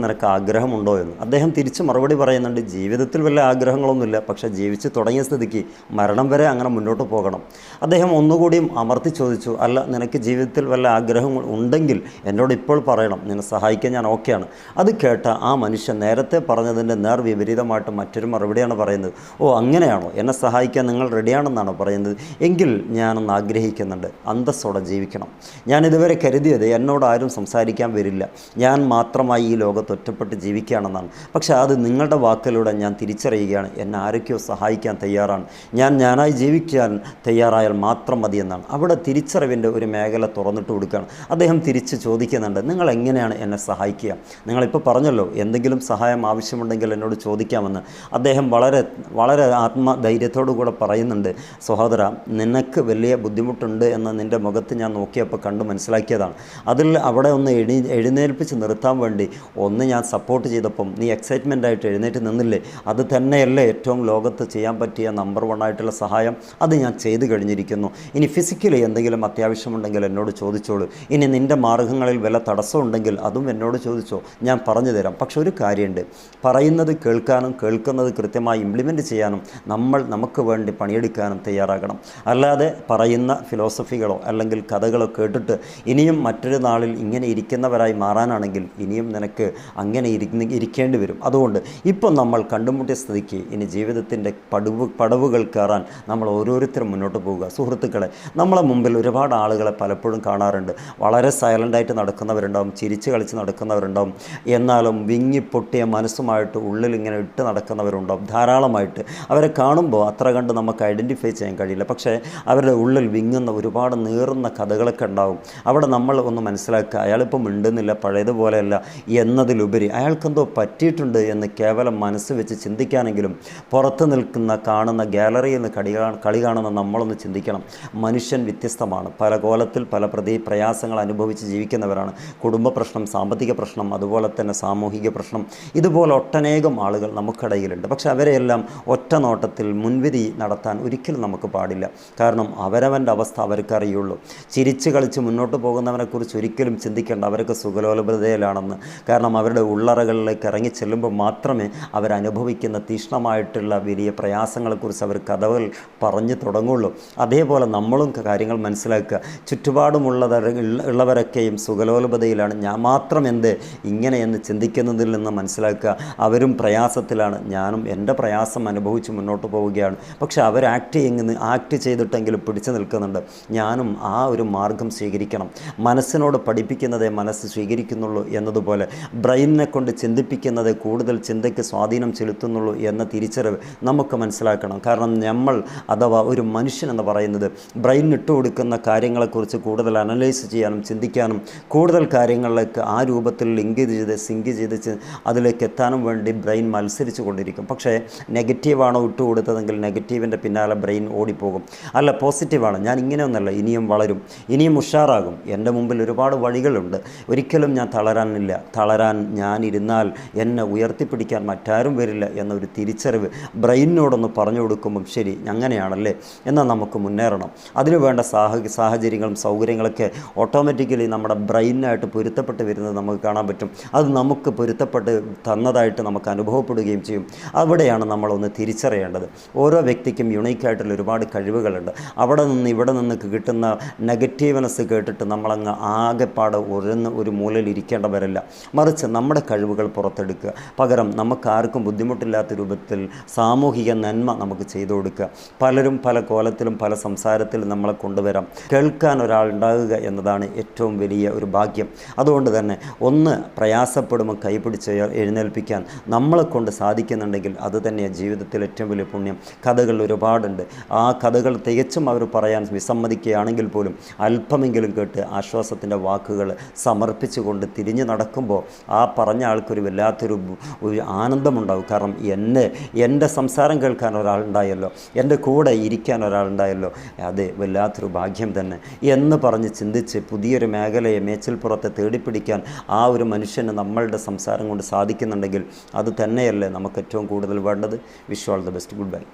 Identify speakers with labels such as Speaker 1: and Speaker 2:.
Speaker 1: നിനക്ക് ആഗ്രഹമുണ്ടോ എന്ന്. അദ്ദേഹം തിരിച്ച് മറുപടി പറയുന്നുണ്ട്, ജീവിതത്തിൽ വല്ല ആഗ്രഹങ്ങളൊന്നുമില്ല, പക്ഷേ ജീവിച്ച് തുടങ്ങിയ സ്ഥിതിക്ക് മരണം വരെ അങ്ങനെ മുന്നോട്ട് പോകണം. അദ്ദേഹം ഒന്നുകൂടിയും അമർത്തി ചോദിച്ചു, അല്ല നിനക്ക് ജീവിതത്തിൽ വല്ല ആഗ്രഹങ്ങൾ ഉണ്ടെങ്കിൽ എന്നോട് ഇപ്പോൾ പറയണം, നിന്നെ സഹായിക്കാൻ ഞാൻ ഓക്കെയാണ്. അത് കേട്ട ആ മനുഷ്യൻ നേരത്തെ പറഞ്ഞതിൻ്റെ വിപരീതമായിട്ട് മറ്റൊരു മറുപടിയാണ് പറയുന്നത്. ഓ അങ്ങനെയാണോ, എന്നെ സഹായിക്കാൻ നിങ്ങൾ റെഡിയാണെന്നാണോ പറയുന്നത്? എങ്കിൽ ഞാനൊന്ന് ആഗ്രഹിക്കുന്നുണ്ട്, അന്തസ്സോടെ ജീവിക്കണം. ഞാനിതുവരെ കരുതിയത് എന്നോട് ആരും സംസാരിക്കാൻ വരില്ല, ഞാൻ മാത്രമായി ഈ ലോകത്ത് ഒറ്റപ്പെട്ട് ജീവിക്കുകയാണെന്നാണ്. പക്ഷേ അത് നിങ്ങളുടെ വാക്കിലൂടെ ഞാൻ തിരിച്ചറിയുകയാണ്, എന്നെ ആരൊക്കെയോ സഹായിക്കാൻ തയ്യാറാണ്, ഞാനായി ജീവിക്കാൻ തയ്യാറായാൽ മാത്രം മതിയെന്നാണ്. അവിടെ തിരിച്ചറിവിൻ്റെ ഒരു മേഖല തുറന്നിട്ട് കൊടുക്കുകയാണ്. അദ്ദേഹം തിരിച്ച് ചോദിക്കുന്നുണ്ട്, നിങ്ങൾ എങ്ങനെയാണ് എന്നെ സഹായിക്കുക? നിങ്ങളിപ്പോൾ പറഞ്ഞല്ലോ എന്തെങ്കിലും സഹായം ആവശ്യമുണ്ടെങ്കിൽ എന്നോട് ചോദിക്കാമെന്ന്. അദ്ദേഹം വളരെ വളരെ ആത്മധൈര്യത്തോടു കൂടെ പറയുന്നുണ്ട്, സഹോദര നിനക്ക് വലിയ ബുദ്ധിമുട്ടുണ്ട് എന്ന് നിൻ്റെ മുഖത്ത് ഞാൻ നോക്കിയപ്പോൾ കണ്ട് മനസ്സിലാക്കിയതാണ്. അവിടെ ഒന്ന് എഴുന്നേൽപ്പിച്ച് നിർത്താൻ വേണ്ടി ഒന്ന് ഞാൻ സപ്പോർട്ട് ചെയ്തപ്പം നീ എക്സൈറ്റ്മെൻറ്റായിട്ട് എഴുന്നേറ്റ് നിന്നില്ലേ, അത് തന്നെയല്ലേ ഏറ്റവും ലോകത്ത് ചെയ്യാൻ പറ്റിയ നമ്പർ 1 ആയിട്ടുള്ള സഹായം. അത് ഞാൻ ചെയ്തു കഴിഞ്ഞിരിക്കുന്നു. ഇനി ഫിസിക്കലി എന്തെങ്കിലും അത്യാവശ്യമുണ്ടെങ്കിൽ എന്നോട് ചോദിച്ചോളൂ. ഇനി നിൻ്റെ മാർഗ്ഗങ്ങളിൽ വല്ല തടസ്സമുണ്ടെങ്കിൽ അതും എന്നോട് ചോദിച്ചോ, ഞാൻ പറഞ്ഞു തരാം. പക്ഷെ ഒരു കാര്യമുണ്ട്, പറയുന്നത് കേൾക്കാനും കേൾക്കുന്നത് കൃത്യമായി ഇംപ്ലിമെൻറ്റ് ചെയ്യാനും നമുക്ക് വേണ്ടി പണിയെടുക്കാനും തയ്യാറാകണം. അല്ലാതെ പറയുന്ന ഫിലോസഫികളോ അല്ലെങ്കിൽ കഥകളോ കേട്ടിട്ട് ഇനിയും മറ്റൊരു നാളിൽ ഇങ്ങനെ ഇരിക്കുന്നവരായി മാറാനാണെങ്കിൽ ഇനിയും നിനക്ക് അങ്ങനെ ഇരിക്കേണ്ടി വരും. അതുകൊണ്ട് ഇപ്പം നമ്മൾ കണ്ടുമുട്ടിയ സ്ഥിതിക്ക് ഇനി ജീവിതത്തിൻ്റെ പടവുകൾ കയറാൻ നമ്മൾ ഓരോരുത്തരും മുന്നോട്ട് പോവുക. സുഹൃത്തുക്കളെ, നമ്മളെ മുമ്പിൽ ഒരുപാട് ആളുകളെ പലപ്പോഴും കാണാറുണ്ട്. വളരെ സൈലൻ്റായിട്ട് നടക്കുന്നവരുണ്ടാവും, ചിരിച്ച് കളിച്ച് നടക്കുന്നവരുണ്ടാവും, എന്നാലും വിങ്ങിപ്പൊട്ടിയ മനസ്സുമായിട്ട് ഉള്ളിൽ ഇങ്ങനെ ഇട്ട് നടക്കുന്നവരുണ്ടാവും ധാരാളമായിട്ട്. അവരെ കാണുമ്പോൾ അത്ര കണ്ട് നമുക്ക് ഐഡൻറ്റിഫൈ ചെയ്യാൻ കഴിയില്ല. പക്ഷേ അവരുടെ ഉള്ളിൽ വിങ്ങുന്ന ഒരുപാട് നീറുന്ന കഥകളൊക്കെ ഉണ്ടാവും. അവിടെ നമ്മൾ ഒന്ന് മനസ്സിലാക്കുക, അയാളിപ്പം മിണ്ടുന്നില്ല, പഴയതുപോലെയല്ല എന്നതിലുപരി അയാൾക്കെന്തോ പറ്റിയിട്ടുണ്ട് എന്ന് കേവലം മനസ്സ് വെച്ച് ചിന്തിക്കാനെങ്കിലും പുറത്ത് നിൽക്കുന്ന കാണുന്ന ഗാലറിയിൽ നിന്ന് കളി കാണുന്ന നമ്മളൊന്ന് ചിന്തിക്കണം. മനുഷ്യൻ വ്യത്യസ്തമാണ്, പല കോലത്തിൽ പല പ്രയാസങ്ങൾ അനുഭവിച്ച് ജീവിക്കുന്നവരാണ്. കുടുംബ പ്രശ്നം, സാമ്പത്തിക പ്രശ്നം, അതുപോലെ തന്നെ സാമൂഹിക പ്രശ്നം, ഇതുപോലെ ഒട്ടനേകം ആളുകൾ നമുക്കിടയിലുണ്ട്. പക്ഷെ അവരെയെല്ലാം ഒറ്റ നോട്ടത്തിൽ മുൻവിധി നടത്താൻ ഒരിക്കലും നമുക്ക് പാടില്ല. കാരണം അവരവൻ്റെ അവസ്ഥ അവർക്കറിയുള്ളൂ. ചിരിച്ച് കളിച്ച് മുന്നോട്ട് പോകുന്നവനെക്കുറിച്ച് ഒരിക്കലും ചിന്തിക്കേണ്ട, അവർക്ക് സുഖലോലഭതയിലാണെന്ന്. കാരണം അവരുടെ ഉള്ളറകളിലേക്ക് ഇറങ്ങി ചെല്ലുമ്പോൾ മാത്രമേ അവരനുഭവിക്കുന്ന തീക്ഷ്ണമായിട്ടുള്ള വലിയ പ്രയാസങ്ങളെക്കുറിച്ച് അവർ കഥകൾ പറഞ്ഞു തുടങ്ങുള്ളൂ. അതേപോലെ നമ്മളും കാര്യങ്ങൾ മനസ്സിലാക്കുക. ചുറ്റുപാടുമുള്ളവരൊക്കെയും സുഖലോലഭതയിലാണ്, ഞാൻ മാത്രം ഇങ്ങനെയെന്ന് ചിന്തിക്കുന്നതിൽ നിന്ന് മനസ്സിലാക്കുക. അവരും പ്രയാസത്തിലാണ്, ഞാനും എൻ്റെ പ്രയാസം അനുഭവിച്ച് മുന്നോട്ട് പോവുകയാണ്. പക്ഷേ അവർ ആക്ട് ചെയ്തിട്ടെങ്കിലും പിടിച്ചു നിൽക്കുന്നുണ്ട്. ഞാനും ആ ഒരു മാർഗം സ്വീകരിക്കണം. മനസ്സിനോട് പഠിപ്പിക്കുന്നതേ മനസ്സ് സ്വീകരിക്കുന്നുള്ളൂ എന്നതുപോലെ ബ്രെയിനിനെ കൊണ്ട് ചിന്തിപ്പിക്കുന്നതേ കൂടുതൽ ചിന്തയ്ക്ക് സ്വാധീനം ചെലുത്തുന്നുള്ളൂ എന്ന തിരിച്ചറിവ് നമുക്ക് മനസ്സിലാക്കണം. കാരണം നമ്മൾ അഥവാ ഒരു മനുഷ്യൻ എന്ന് പറയുന്നത് ബ്രെയിനിന് ഇട്ടുകൊടുക്കുന്ന കാര്യങ്ങളെക്കുറിച്ച് കൂടുതൽ അനലൈസ് ചെയ്യാനും ചിന്തിക്കാനും കൂടുതൽ കാര്യങ്ങളിലേക്ക് ആ രൂപത്തിൽ സിങ്ക് ചെയ്ത് അതിലേക്ക് എത്താനും വേണ്ടി ബ്രെയിൻ മത്സരിച്ചു കൊണ്ടിരിക്കും. പക്ഷേ നെഗറ്റീവാണോ ഇട്ടുകൊടുത്തതെങ്കിൽ നെഗറ്റീവിൻ്റെ പിന്നാലെ ബ്രെയിൻ ഓടിപ്പോകും. അല്ല, പോസിറ്റീവാണ്, ഞാൻ ഇങ്ങനെയൊന്നല്ല, ഇനിയും വളരും, ഇനിയും ഉഷാറാകും, എൻ്റെ മുമ്പിൽ ഒരുപാട് വഴികളുണ്ട്, ഒരിക്കലും ഞാൻ തളരാൻ ഞാനിരുന്നാൽ എന്നെ ഉയർത്തിപ്പിടിക്കാൻ മറ്റാരും വരില്ല എന്നൊരു തിരിച്ചറിവ് ബ്രെയിനിനോടൊന്ന് പറഞ്ഞു കൊടുക്കുമ്പം ശരി അങ്ങനെയാണല്ലേ എന്നാൽ നമുക്ക് മുന്നേറണം. അതിനു വേണ്ട സാഹചര്യങ്ങളും സൗകര്യങ്ങളൊക്കെ ഓട്ടോമാറ്റിക്കലി നമ്മുടെ ബ്രെയിനായിട്ട് പൊരുത്തപ്പെട്ട് വരുന്നത് നമുക്ക് കാണാൻ പറ്റും. അത് നമുക്ക് പൊരുത്തപ്പെട്ട് തന്നതായിട്ട് നമുക്ക് അനുഭവപ്പെടുകയും ചെയ്യും. അവിടെയാണ് നമ്മളൊന്ന് തിരിച്ചറിയേണ്ടത്. ഓരോ വ്യക്തിക്കും യുണീക്കായിട്ടുള്ള ഒരുപാട് കഴിവുകളുണ്ട്. അവിടെ നിന്ന് ഇവിടെ നിന്ന് കിട്ടുന്ന നെഗറ്റീവ്നെസ് കേട്ടിട്ട് നമ്മളങ്ങ് ആകെപ്പാട് ഒരു മൂലയിൽ ഇരിക്കേണ്ടവരല്ല. മറിച്ച് നമ്മുടെ കഴിവുകൾ പുറത്തെടുക്കുക. പകരം നമുക്കാർക്കും ബുദ്ധിമുട്ടില്ലാത്ത രൂപത്തിൽ സാമൂഹിക നന്മ നമുക്ക് ചെയ്തു കൊടുക്കുക. പലരും പല കോലത്തിലും പല സംസാരത്തിലും നമ്മളെ കൊണ്ടുവരാം. കേൾക്കാൻ ഒരാളുണ്ടാകുക എന്നതാണ് ഏറ്റവും വലിയ ഒരു ഭാഗ്യം. അതുകൊണ്ട് തന്നെ ഒന്ന് പ്രയാസപ്പെടുമ്പോൾ കൈപിടിച്ച് എഴുന്നേൽപ്പിക്കാൻ നമ്മളെ കൊണ്ട് സാധിക്കുന്നുണ്ടെങ്കിൽ അത് തന്നെയാണ് ജീവിതത്തിൽ ഏറ്റവും വലിയ പുണ്യം. കഥകൾ ഒരുപാടുണ്ട്. ആ കഥകൾ തികച്ചും അവർ പറയാൻ വിസമ്മതിക്കുകയാണെങ്കിൽ പോലും അല്പമെങ്കിലും കേട്ട് ആശ്വാസത്തിൻ്റെ വാക്കുകൾ സമർപ്പിച്ചുകൊണ്ട് തിരിഞ്ഞു നടക്കുമ്പോൾ ആ പറഞ്ഞ ആൾക്കൊരു വല്ലാത്തൊരു ആനന്ദമുണ്ടാകും. കാരണം എൻ്റെ സംസാരം കേൾക്കാൻ ഒരാളുണ്ടായല്ലോ, എൻ്റെ കൂടെ ഇരിക്കാൻ ഒരാളുണ്ടായല്ലോ, അത് വല്ലാത്തൊരു ഭാഗ്യം തന്നെ എന്ന് പറഞ്ഞ് ചിന്തിച്ച് പുതിയൊരു മേഖലയെ മേച്ചിൽപ്പുറത്തെ തേടിപ്പിടിക്കാൻ ആ ഒരു മനുഷ്യന് നമ്മളുടെ സംസാരം കൊണ്ട് സാധിക്കുന്നുണ്ടെങ്കിൽ അത് തന്നെയല്ലേ നമുക്ക് ഏറ്റവും കൂടുതൽ വേണ്ടത്. Wish all the best. Good bye.